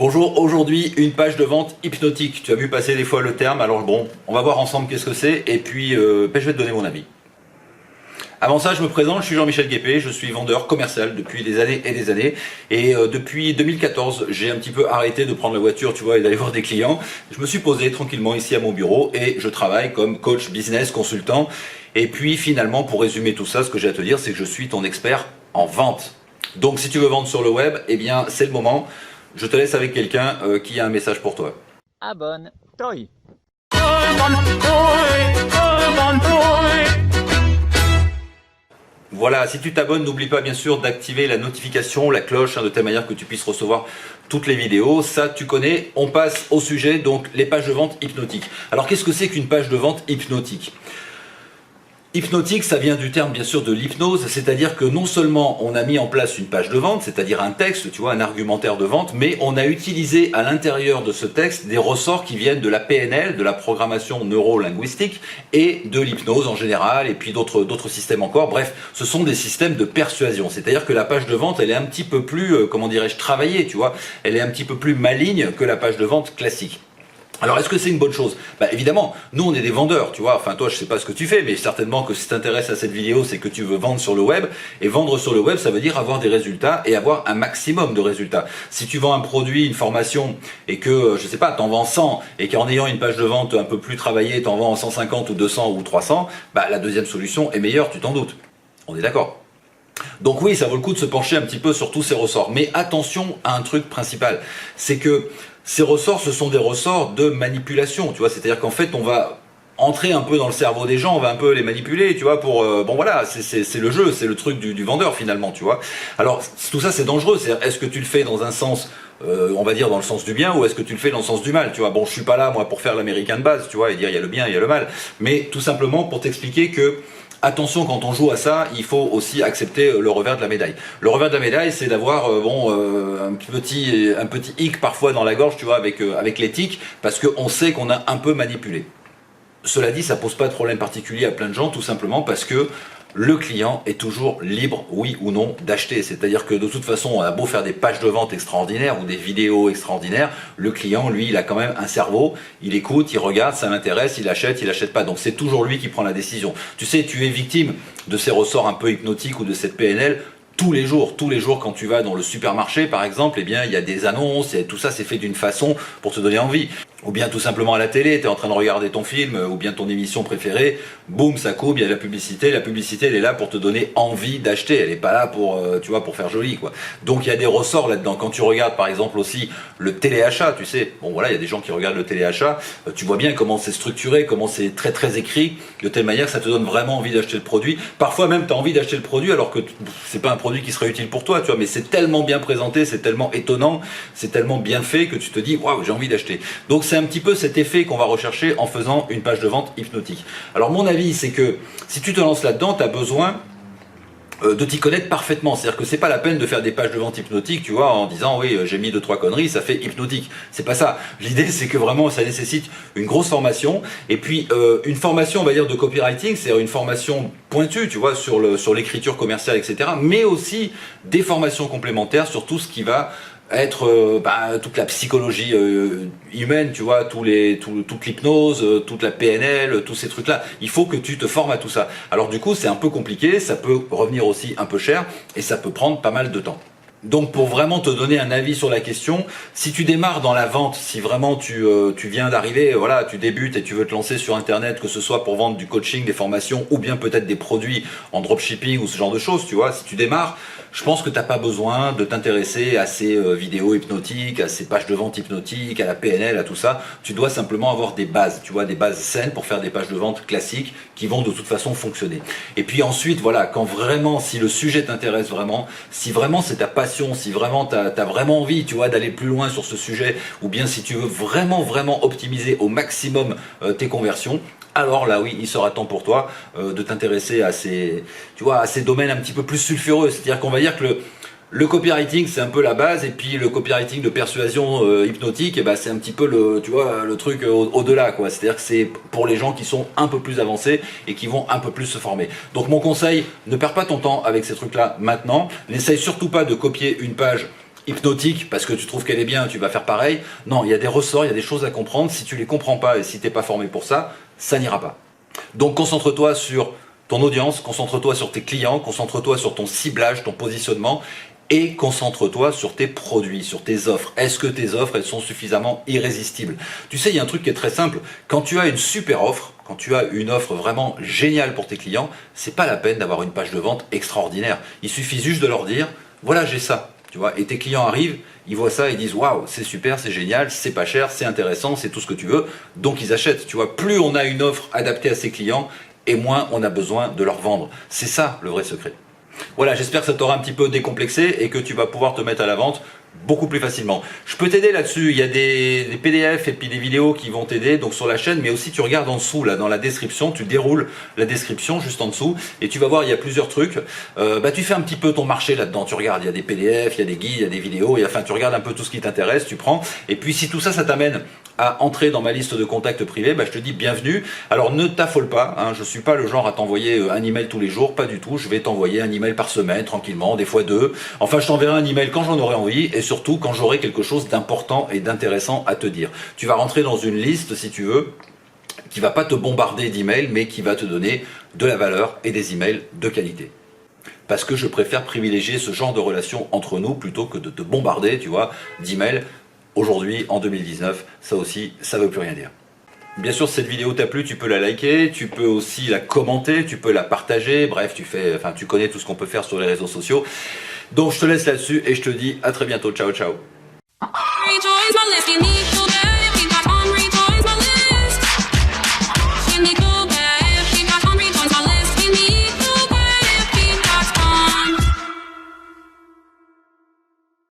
Bonjour, aujourd'hui une page de vente hypnotique. Tu as vu passer des fois le terme, alors bon, on va voir ensemble qu'est-ce que c'est et puis je vais te donner mon avis. Avant ça, je me présente, je suis Jean-Michel Guépé, je suis vendeur commercial depuis des années et des années. Et depuis 2014, j'ai un petit peu arrêté de prendre la voiture, tu vois, et d'aller voir des clients. Je me suis posé tranquillement ici à mon bureau et je travaille comme coach business, consultant. Et puis finalement, pour résumer tout ça, ce que j'ai à te dire, c'est que je suis ton expert en vente. Donc si tu veux vendre sur le web, eh bien c'est le moment. Je te laisse avec quelqu'un qui a un message pour toi. Abonne-toi. Voilà, si tu t'abonnes, n'oublie pas bien sûr d'activer la notification, la cloche, de telle manière que tu puisses recevoir toutes les vidéos. Ça, tu connais. On passe au sujet, donc les pages de vente hypnotiques. Alors, qu'est-ce que c'est qu'une page de vente hypnotique ? Hypnotique, ça vient du terme bien sûr de l'hypnose, c'est-à-dire que non seulement on a mis en place une page de vente, c'est-à-dire un texte, tu vois, un argumentaire de vente, mais on a utilisé à l'intérieur de ce texte des ressorts qui viennent de la PNL, de la programmation neuro-linguistique, et de l'hypnose en général, et puis d'autres systèmes encore. Bref, ce sont des systèmes de persuasion, c'est-à-dire que la page de vente, elle est un petit peu plus, comment dirais-je, travaillée, tu vois, elle est un petit peu plus maligne que la page de vente classique. Alors, est-ce que c'est une bonne chose ? Bah évidemment, nous on est des vendeurs, tu vois, enfin toi je sais pas ce que tu fais, mais certainement que si tu t'intéresses à cette vidéo, c'est que tu veux vendre sur le web, et vendre sur le web, ça veut dire avoir des résultats et avoir un maximum de résultats. Si tu vends un produit, une formation, et que, je sais pas, t'en vends 100, et qu'en ayant une page de vente un peu plus travaillée, t'en vends 150 ou 200 ou 300, bah la deuxième solution est meilleure, tu t'en doutes. On est d'accord ? Donc oui, ça vaut le coup de se pencher un petit peu sur tous ces ressorts, mais attention à un truc principal, c'est que ces ressorts, ce sont des ressorts de manipulation, tu vois, c'est-à-dire qu'en fait, on va entrer un peu dans le cerveau des gens, on va un peu les manipuler, tu vois, pour, bon voilà, c'est le jeu, c'est le truc du vendeur finalement, tu vois. Alors, tout ça c'est dangereux, c'est-à-dire, est-ce que tu le fais dans un sens, on va dire dans le sens du bien, ou est-ce que tu le fais dans le sens du mal, tu vois. Bon, je suis pas là, moi, pour faire l'américain de base, tu vois, et dire il y a le bien, il y a le mal, mais tout simplement pour t'expliquer que attention, quand on joue à ça, il faut aussi accepter le revers de la médaille. Le revers de la médaille, c'est d'avoir un petit hic parfois dans la gorge, tu vois, avec l'éthique, parce qu'on sait qu'on a un peu manipulé. Cela dit, ça pose pas de problème particulier à plein de gens, tout simplement parce que le client est toujours libre, oui ou non, d'acheter. C'est-à-dire que de toute façon, on a beau faire des pages de vente extraordinaires ou des vidéos extraordinaires, le client, lui, il a quand même un cerveau, il écoute, il regarde, ça l'intéresse, il achète pas. Donc c'est toujours lui qui prend la décision. Tu sais, tu es victime de ces ressorts un peu hypnotiques ou de cette PNL, tous les jours quand tu vas dans le supermarché par exemple, eh bien il y a des annonces et tout ça c'est fait d'une façon pour te donner envie. Ou bien tout simplement à la télé, tu es en train de regarder ton film ou bien ton émission préférée, boum, ça coupe, il y a la publicité elle est là pour te donner envie d'acheter, elle est pas là pour tu vois, pour faire joli quoi. Donc il y a des ressorts là-dedans. Quand tu regardes par exemple aussi le téléachat, tu sais, bon voilà, il y a des gens qui regardent le téléachat, tu vois bien comment c'est structuré, comment c'est très très écrit, de telle manière que ça te donne vraiment envie d'acheter le produit. Parfois même tu as envie d'acheter le produit alors que c'est pas un produit qui serait utile pour toi, tu vois, mais c'est tellement bien présenté, c'est tellement étonnant, c'est tellement bien fait que tu te dis waouh, j'ai envie d'acheter. Donc c'est un petit peu cet effet qu'on va rechercher en faisant une page de vente hypnotique. Alors mon avis, c'est que si tu te lances là-dedans, tu as besoin de t'y connaître parfaitement. C'est-à-dire que c'est pas la peine de faire des pages de vente hypnotiques, tu vois, en disant oui, j'ai mis 2-3 conneries, ça fait hypnotique. C'est pas ça. L'idée, c'est que vraiment, ça nécessite une grosse formation. Et puis, une formation, on va dire, de copywriting, c'est une formation pointue, tu vois, sur l'écriture commerciale, etc. Mais aussi des formations complémentaires sur tout ce qui va être toute la psychologie humaine, tu vois, toute l'hypnose, toute la PNL, tous ces trucs-là. Il faut que tu te formes à tout ça. Alors du coup, c'est un peu compliqué, ça peut revenir aussi un peu cher et ça peut prendre pas mal de temps. Donc pour vraiment te donner un avis sur la question, si tu démarres dans la vente, si vraiment tu viens d'arriver, voilà, tu débutes et tu veux te lancer sur internet, que ce soit pour vendre du coaching, des formations ou bien peut-être des produits en dropshipping ou ce genre de choses, tu vois, si tu démarres, je pense que tu n'as pas besoin de t'intéresser à ces vidéos hypnotiques, à ces pages de vente hypnotiques, à la PNL, à tout ça. Tu dois simplement avoir des bases, tu vois, des bases saines pour faire des pages de vente classiques qui vont de toute façon fonctionner. Et puis ensuite, voilà, quand vraiment, si le sujet t'intéresse vraiment, si vraiment c'est ta passion, si vraiment tu as vraiment envie, tu vois, d'aller plus loin sur ce sujet, ou bien si tu veux vraiment optimiser au maximum tes conversions, alors là oui, il sera temps pour toi de t'intéresser à ces, tu vois, à ces domaines un petit peu plus sulfureux. C'est-à-dire qu'on va dire que le copywriting c'est un peu la base, et puis le copywriting de persuasion hypnotique, et ben c'est un petit peu le, tu vois, le truc au-delà quoi. C'est-à-dire que c'est pour les gens qui sont un peu plus avancés et qui vont un peu plus se former. Donc mon conseil, ne perds pas ton temps avec ces trucs-là maintenant. N'essaye surtout pas de copier une page hypnotique parce que tu trouves qu'elle est bien, tu vas faire pareil. Non, il y a des ressorts, il y a des choses à comprendre. Si tu les comprends pas et si tu n'es pas formé pour ça, ça n'ira pas. Donc concentre-toi sur ton audience, concentre-toi sur tes clients, concentre-toi sur ton ciblage, ton positionnement et concentre-toi sur tes produits, sur tes offres. Est-ce que tes offres, elles sont suffisamment irrésistibles? Tu sais, il y a un truc qui est très simple. Quand tu as une super offre, quand tu as une offre vraiment géniale pour tes clients, c'est pas la peine d'avoir une page de vente extraordinaire. Il suffit juste de leur dire, voilà, j'ai ça. Tu vois, et tes clients arrivent, ils voient ça, ils disent waouh, c'est super, c'est génial, c'est pas cher, c'est intéressant, c'est tout ce que tu veux. Donc ils achètent. Tu vois, plus on a une offre adaptée à ses clients, et moins on a besoin de leur vendre. C'est ça le vrai secret. Voilà, j'espère que ça t'aura un petit peu décomplexé et que tu vas pouvoir te mettre à la vente beaucoup plus facilement. Je peux t'aider là-dessus, il y a des PDF et puis des vidéos qui vont t'aider donc sur la chaîne, mais aussi tu regardes en dessous, là dans la description, tu déroules la description juste en dessous et tu vas voir, il y a plusieurs trucs. Tu fais un petit peu ton marché là-dedans, tu regardes, il y a des PDF, il y a des guides, il y a des vidéos, et enfin tu regardes un peu tout ce qui t'intéresse, tu prends, et puis si tout ça, ça t'amène à entrer dans ma liste de contacts privés, je te dis bienvenue. Alors ne t'affole pas, hein, je suis pas le genre à t'envoyer un email tous les jours, pas du tout, je vais t'envoyer un email par semaine, tranquillement, des fois 2. Enfin, je t'enverrai un email quand j'en aurai envie, et surtout quand j'aurai quelque chose d'important et d'intéressant à te dire. Tu vas rentrer dans une liste, si tu veux, qui va pas te bombarder d'emails, mais qui va te donner de la valeur et des emails de qualité. Parce que je préfère privilégier ce genre de relation entre nous plutôt que de te bombarder, tu vois, d'emails. Aujourd'hui, en 2019, ça aussi, ça ne veut plus rien dire. Bien sûr, si cette vidéo t'a plu, tu peux la liker, tu peux aussi la commenter, tu peux la partager, bref, tu connais tout ce qu'on peut faire sur les réseaux sociaux. Donc je te laisse là-dessus et je te dis à très bientôt, ciao ciao.